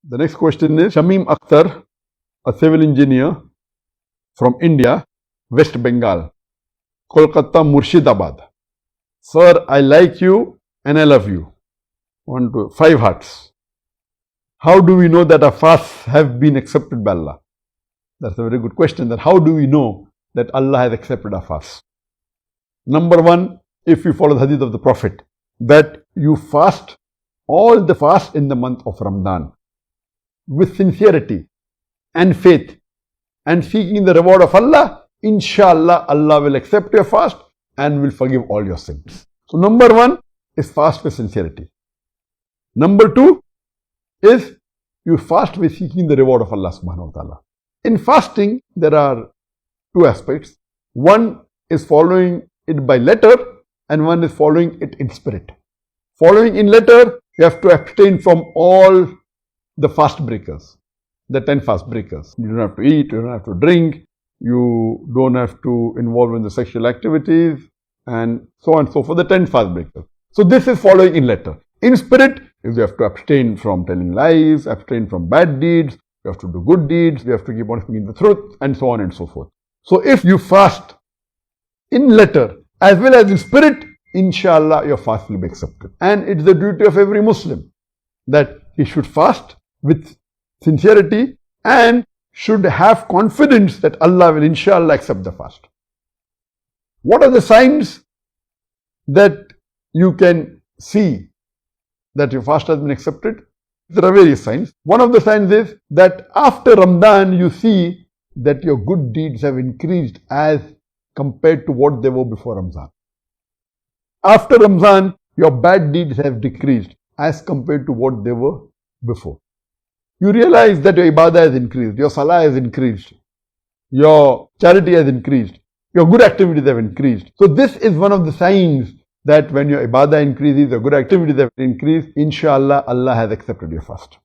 The next question is Shamim Akhtar, a civil engineer from India, West Bengal, Kolkata, Murshidabad. Sir, I like you and I love you. 1, 2, 5 hearts. How do we know that our fasts have been accepted by Allah? That's a very good question. That how do we know that Allah has accepted our fasts? Number one, if you follow the hadith of the Prophet, that you fast all the fast in the month of Ramadan with sincerity and faith and seeking the reward of Allah, inshallah, Allah will accept your fast and will forgive all your sins. So number one is fast with sincerity. Number two is you fast with seeking the reward of Allah subhanahu wa ta'ala. In fasting, there are two aspects. One is following it by letter and one is following it in spirit. Following in letter, you have to abstain from all the fast breakers, the 10 fast breakers. You don't have to eat, you don't have to drink, you don't have to involve in the sexual activities and so on and so forth, the 10 fast breakers. So this is following in letter. In spirit, you have to abstain from telling lies, abstain from bad deeds, you have to do good deeds, you have to keep on speaking the truth and so on and so forth. So if you fast in letter as well as in spirit, inshallah your fast will be accepted. And it's the duty of every Muslim that he should fast with sincerity and should have confidence that Allah will inshallah accept the fast. What are the signs that you can see that your fast has been accepted? There are various signs. One of the signs is that after Ramadan you see that your good deeds have increased as compared to what they were before Ramadan. After Ramadan, your bad deeds have decreased as compared to what they were before. You realize that your ibadah has increased, your salah has increased, your charity has increased, your good activities have increased. So this is one of the signs that when your ibadah increases, your good activities have increased, inshallah, Allah has accepted your fast.